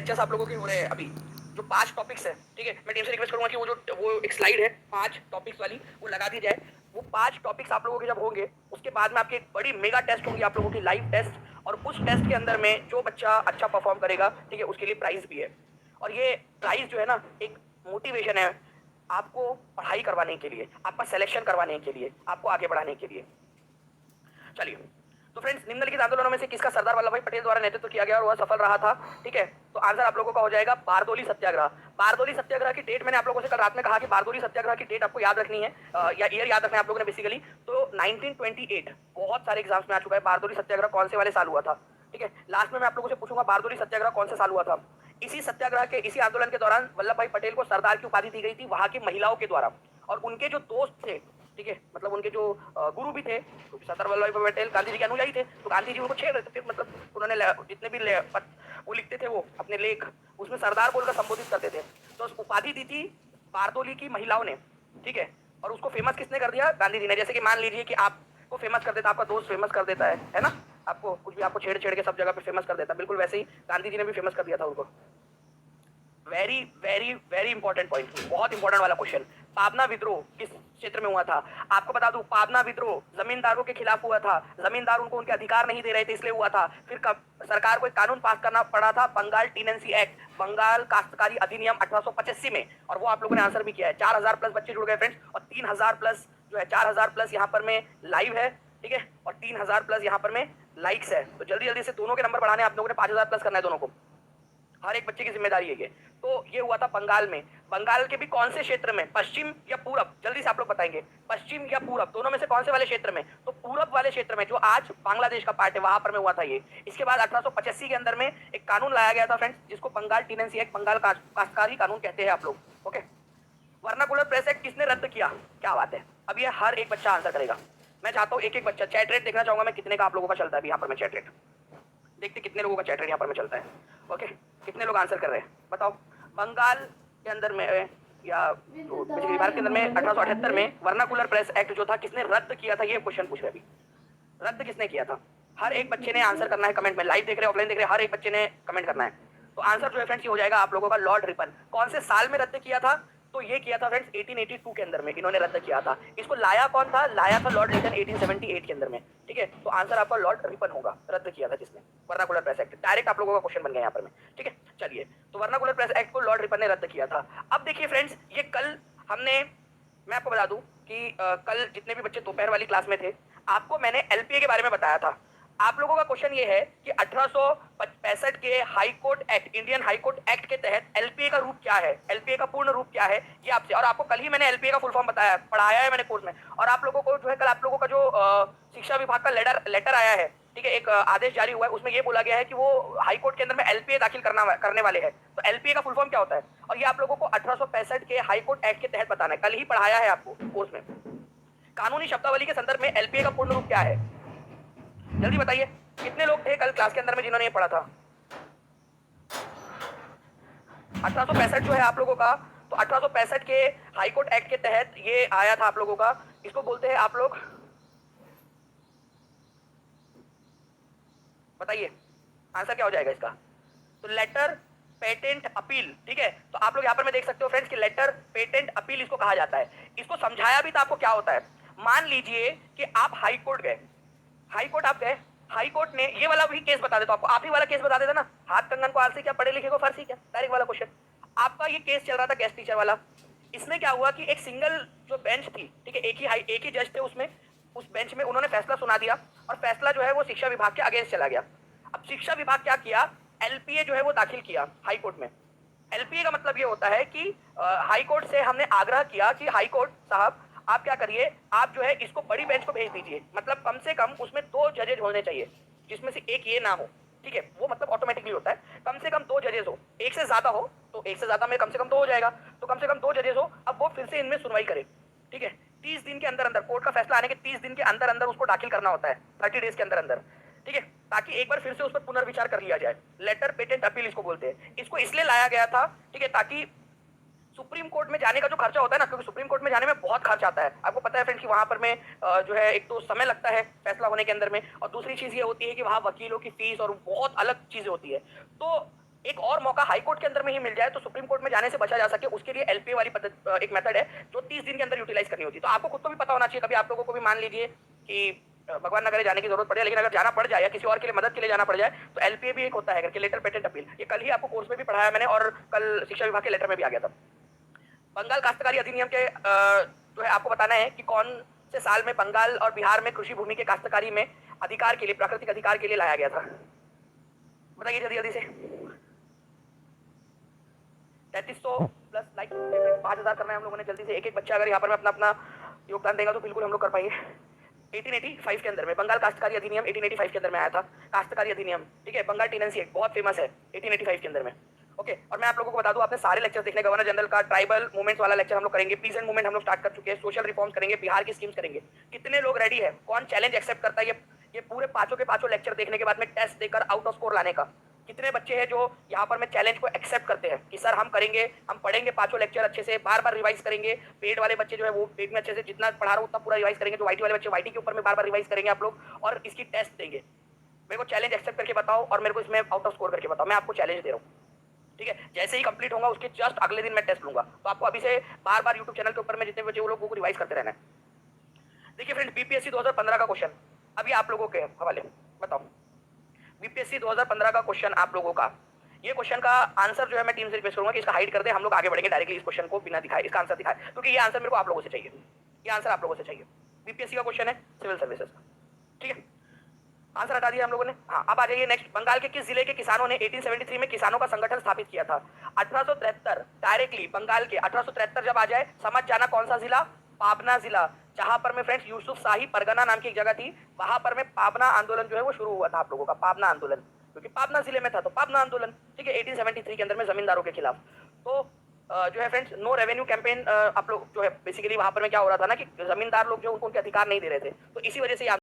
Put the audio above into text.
Lectures आप लोगों के हो रहे हैं अभी, जो 5 टॉपिक्स है, ठीक है, मैं टीम से रिक्वेस्ट करूंगा कि वो एक स्लाइड है 5 टॉपिक्स वाली, वो लगा दी जाए। वो 5 टॉपिक्स आप लोगों के जब होंगे, उसके बाद में आपकी एक बड़ी मेगा टेस्ट होगी, आप लोगों की लाइव टेस्ट, और उस टेस्ट के अंदर में जो बच्चा अच्छा परफॉर्म करेगा, ठीक है, उसके लिए प्राइज भी है। और ये प्राइज जो है ना, एक मोटिवेशन है आपको पढ़ाई करवाने के लिए, आपका सिलेक्शन करवाने के लिए, आपको आगे बढ़ाने के लिए। चलिए, तो फ्रेंड्स, निम्नलिखित आंदोलनों में से किसका सरदार वल्लभ भाई पटेल द्वारा नेतृत्व किया गया और वह सफल रहा था? ठीक है, तो आंसर आप लोगों का हो जाएगा बारदोली सत्याग्रह। बारदोली सत्याग्रह की डेट मैंने आप लोगों से कल रात में कहा कि बारदोली सत्याग्रह की डेट आपको याद रखनी है, या ईयर याद रखना है आप लोगों ने बेसिकली। तो 1928 बहुत सारे एग्जाम्स में आ चुका है। बारदोली सत्याग्रह कौन से वाले साल हुआ था? ठीक है, लास्ट में मैं आप लोगों से पूछूंगा बारदोली सत्याग्रह कौन से साल हुआ था। इसी सत्याग्रह के, इसी आंदोलन के दौरान वल्लभ भाई पटेल को सरदार की उपाधि दी गई थी वहां की महिलाओं के द्वारा, और उनके जो दोस्त थे, ठीक है, मतलब उनके जो गुरु भी थे, तो सरदार वल्लभ भाई पटेल गांधी जी के अनुयायी थे, तो गांधी जी उनको छेड़ रहे थे, फिर मतलब उन्होंने जितने भी वो लिखते थे, वो अपने लेख, उसमें सरदार बोलकर संबोधित करते थे। तो उस उपाधि दी थी बारदोली की महिलाओं ने, ठीक है, और उसको फेमस किसने कर दिया? गांधी जी ने। जैसे कि मान लीजिए कि आपको फेमस कर देता, आपका दोस्त फेमस कर देता है ना, आपको कुछ भी, आपको छेड़ छेड़ के सब जगह पे फेमस कर देता, बिल्कुल वैसे ही गांधी जी ने भी फेमस कर दिया था उनको। Very very very important point, बहुत इंपॉर्टेंट वाला क्वेश्चन। पाबना विद्रोह किस क्षेत्र में हुआ था? आपको बता दूं, पाबना विद्रोह जमींदारों के खिलाफ हुआ था। जमींदार उनको उनके अधिकार नहीं दे रहे थे, इसलिए हुआ था। फिर सरकार को एक कानून पास करना पड़ा था, बंगाल टीनेंसी एक्ट, बंगाल काश्तकारी अधिनियम 1885 में, और वो आप लोगों ने आंसर भी किया है। 4000 प्लस बच्चे जुड़ गए फ्रेंड्स, और 3000 प्लस जो है, 4000 प्लस यहाँ पर में लाइव है, ठीक है, और 3000 प्लस यहाँ पर में लाइक्स है। तो जल्दी जल्दी से दोनों के नंबर बढ़ाने, आप लोगों ने 5000 प्लस करना है दोनों को, हर एक बच्चे की जिम्मेदारी है ये। तो ये हुआ था बंगाल में। बंगाल के भी कौन से क्षेत्र में? पश्चिम या पूरब? जल्दी से आप लोग बताएंगे, पश्चिम या पूरब, दोनों में से कौन से वाले क्षेत्र में? तो पूरब वाले क्षेत्र में, जो आज बांग्लादेश का पार्ट है, वहां पर में हुआ था ये। इसके बाद 1885 के अंदर में एक कानून लाया गया था फ्रेंड्स, जिसको बंगाल टीनेंसी एक्ट, बंगाल काश्तकारी कानून कहते हैं आप लोग, ओके। वर्नाकुलर प्रेस एक्ट किसने रद्द किया? क्या बात है, अब ये हर एक बच्चा आंसर करेगा। मैं चाहता हूँ एक एक बच्चा, चैट रेट देखना चाहूंगा मैं, कितने का आप लोगों का चलता है यहाँ पर। मैं चैट रेट देखते कितने लोगों का चैट रेट यहाँ पर में चलता है, ओके, कितने लोग आंसर कर रहे हैं बताओ। बंगाल के अंदर में या तो भारत के अंदर में 1878 में वर्नाकुलर प्रेस एक्ट जो था, किसने रद्द किया था? ये क्वेश्चन पूछ रहे अभी, रद्द किसने किया था? हर एक बच्चे ने आंसर करना है कमेंट में। लाइव देख रहे, ऑफलाइन देख रहे, हर एक बच्चे ने कमेंट करना है। तो आंसर जो है फ्रेंड्स ये हो जाएगा आप लोगों का लॉर्ड रिपन। कौन से साल में रद्द किया था? तो ये किया था फ्रेंड्स 1882 के अंदर में इन्होंने रद्द किया था। इसको लाया कौन था? लाया था लॉर्ड रिपन 1878 के अंदर में, ठीक है। तो आंसर आपका लॉर्ड रिपन होगा, रद्द किया था जिसने वर्नाकुलर प्रेस एक्ट। डायरेक्ट आप लोगों का क्वेश्चन बन गया यहाँ पर में, ठीक है। चलिए, तो वर्नाकुलर प्रेस एक्ट को लॉर्ड रिपन ने रद्द किया था। अब देखिए फ्रेंड्स, ये कल हमने, मैं आपको बता दूं कि कल जितने भी बच्चे दोपहर वाली क्लास में थे, आपको मैंने एलपीए के बारे में बताया था। आप लोगों का क्वेश्चन ये है कि 1865 के high court act, Indian high court act के तहत एलपीए का रूप क्या है, एलपीए का पूर्ण रूप क्या है, ये आपसे। और आपको कल ही मैंने एलपीए का फुल फॉर्म बताया, पढ़ाया है मैंने कोर्स में। और आप लोगों को जो है, कल आप लोगों का जो शिक्षा विभाग का लेटर आया है, ठीक है, एक आदेश जारी हुआ है, उसमें ये बोला गया है कि वो हाई कोर्ट के अंदर में एलपीए दाखिल करने वाले हैं। तो एलपीए का फुल फॉर्म क्या होता है, और ये आप लोगों को 1865 के हाई कोर्ट एक्ट के तहत बताना है, कल ही पढ़ाया है आपको कोर्स में। कानूनी शब्दावली के संदर्भ में एलपीए का पूर्ण रूप क्या है? जल्दी बताइए, कितने लोग थे कल क्लास के अंदर में जिन्होंने ये पढ़ा था? 1865 जो है आप लोगों का, तो 1865 के हाई कोर्ट एक्ट के तहत ये आया था आप लोगों का। इसको बोलते हैं आप लोग, बताइए आंसर क्या हो जाएगा इसका? तो लेटर पेटेंट अपील, ठीक है। तो आप लोग यहाँ पर में देख सकते हो फ्रेंड्स कि लेटर पेटेंट अपील इसको कहा जाता है। इसको समझाया भी था आपको क्या होता है। मान लीजिए कि आप हाई कोर्ट गए, हाई कोर्ट आप गए, हाई कोर्ट ने ये वाला भी केस बता देता आपको, आप ही वाला केस बता देता ना, हाथ कंगन को आलसी क्या, पढ़े लिखे को फर्जी क्या, डायरेक्ट वाला क्वेश्चन। आपका ये केस चल रहा था गेस्ट टीचर वाला। इसमें क्या हुआ कि एक सिंगल जो बेंच थी, ठीक है, एक ही जज थे उसमें, उस बेंच में उन्होंने फैसला सुना दिया, और फैसला जो है वो शिक्षा विभाग के अगेंस्ट चला गया। अब शिक्षा विभाग क्या किया, एलपीए जो है वो दाखिल किया हाई कोर्ट में। एलपीए का मतलब ये होता है कि हाई कोर्ट से हमने आग्रह किया कि हाई कोर्ट साहब आप क्या करिए, आप जो है इसको बड़ी बेंच को भेज दीजिए, मतलब कम से कम उसमें 2 जजेज होने चाहिए, जिसमें से एक ये ना हो, ठीक है, वो मतलब ऑटोमेटिकली होता है। कम से कम 2 जजेज हो, एक से ज्यादा हो तो एक से ज्यादा में कम से कम 2 हो जाएगा, तो कम से कम 2 जजेज हो। अब वो फिर से इनमें सुनवाई करे, ठीक है, 30 दिन के अंदर अंदर, कोर्ट का फैसला आने के 30 दिन के अंदर अंदर उसको दाखिल करना होता है, 30 डेज के अंदर अंदर, ठीक है, ताकि एक बार फिर से उस पर पुनर्विचार कर लिया जाए। लेटर पेटेंट अपील इसको बोलते हैं। इसको इसलिए लाया गया था, ठीक है, ताकि सुप्रीम कोर्ट में जाने का जो खर्चा होता है ना, क्योंकि सुप्रीम कोर्ट में जाने में बहुत खर्च आता है, आपको पता है फ्रेंड्स कि वहां पर में जो है एक तो समय लगता है फैसला होने के अंदर में, और दूसरी चीज ये होती है कि वहां वकीलों की फीस और बहुत अलग चीजें होती है। तो एक और मौका मौका हाई कोर्ट के अंदर में ही मिल जाए तो सुप्रीम कोर्ट में जाने से बचा जा सके, उसके लिए एलपीए वाली एक मेथड है जो 30 दिन के अंदर यूटिलाइज करनी होती है। तो आपको खुद को भी पता होना चाहिए, कभी आप लोगों को भी मान लीजिए कि भगवान न करे जाने की जरूरत पड़े, लेकिन अगर जाना पड़ जाए या किसी और के लिए मदद के लिए जाना पड़ जाए तो एलपीए भी एक होता है कि लेटर पेटेंट अपील। ये कल ही आपको कोर्स में भी पढ़ाया मैंने और कल शिक्षा विभाग के लेटर में भी आ गया था। बंगाल काश्तकारी अधिनियम के जो है आपको बताना है कि कौन से साल में बंगाल और बिहार में कृषि भूमि के काश्तकारी में अधिकार के लिए, प्राकृतिक अधिकार के लिए लाया गया था। बताइए जल्दी जल्दी से। 3300 प्लस लाइक 5000 करना है हम लोगों ने जल्दी से। एक एक बच्चा अगर यहाँ पर अपना अपना योगदान देगा तो बिल्कुल हम लोग कर पाएंगे। 1885 के अंदर में बंगाल काश्तकारी अधिनियम 1885 के अंदर में आया था। काश्तकारी अधिनियम, ठीक है, बंगाल टेनेंसी एक्ट बहुत फेमस है 1885 के अंदर में। ओके, और मैं आप लोगों को बता दूं, आपने सारे लेक्चर्स देखने, गवर्नर जनरल का, ट्राइबल मूवमेंट्स वाला लेक्चर हम लोग करेंगे, पीसेंट मूवमेंट हम लोग स्टार्ट कर चुके हैं, सोशल रिफॉर्म्स करेंगे, बिहार की स्कीम्स करेंगे। कितने लोग रेडी है, कौन चैलेंज एक्सेप्ट करता है ये पूरे पांचों के पांचों लेक्चर देखने के बाद में टेस्ट देकर आउट ऑफ स्कोर लाने का? कितने बच्चे हैं जो यहाँ पर मैं चैलेंज को एक्सेप्ट करते हैं कि सर हम करेंगे, हम पढ़ेंगे पांचों लेक्चर अच्छे से, बार बार रिवाइज करेंगे। पेड वाले बच्चे जो है वो पेड में अच्छे से जितना पढ़ा रहा हूँ उतना पूरा रिवाइज करेंगे, जो वाईटी वाले बच्चे वाईटी के ऊपर में बार बार रिवाइज करेंगे आप लोग, और इसकी टेस्ट देंगे। मेरे को चैलेंज एक्सेप्ट करके बताओ और मेरे को इसमें आउट ऑफ स्कोर करके बताओ, मैं आपको चैलेंज दे रहा हूँ, ठीक है। जैसे ही कंप्लीट होगा उसके जस्ट अगले दिन मैं टेस्ट लूंगा। तो आपको अभी से बार बार यूट्यूब चैनल के ऊपर में जितने बच्चे वो लोग वो रिवाइज करते रहना है। देखिए फ्रेंड, बीपीएससी 2015 का क्वेश्चन अभी आप लोगों के हवाले बताओ। बीपीएससी 2015 का क्वेश्चन आप लोगों का, ये क्वेश्चन का आंसर जो है मैं टीम से रिक्वेस्ट करूंगा कि इसका हाइड कर दे, हम लोग आगे बढ़ेंगे डायरेक्टली इस क्वेश्चन को बिना दिखाए, इसका आंसर दिखाए, क्योंकि ये आंसर मेरे को आप लोगों से चाहिए, ये आंसर आप लोगों से चाहिए। बीपीएससी का क्वेश्चन है सिविल सर्विसेज का, ठीक है। आंसर हटा दिया हम लोगों ने। हाँ, अब आ जाइए नेक्स्ट। बंगाल के किस जिले के किसानों ने 1873 में किसानों का संगठन स्थापित किया था? 1873 डायरेक्टली बंगाल के 1873 जब आ जाए समझ जाना कौन सा जिला, पाबना जिला, जहां पर में फ्रेंड्स यूसुफ शाही परगना नाम की एक जगह थी, वहां पर में पाबना आंदोलन जो है वो शुरू हुआ था आप लोगों का, पाबना आंदोलन, क्योंकि पाबना जिले में था तो पाबना आंदोलन, ठीक है, 1873 के अंदर में जमींदारों के खिलाफ। तो जो है फ्रेंड्स नो रेवेन्यू कैंपेन आप लोग जो है बेसिकली वहां पर में क्या हो रहा था ना कि जमींदार लोग जो उनको उनके अधिकार नहीं दे रहे थे, तो इसी वजह से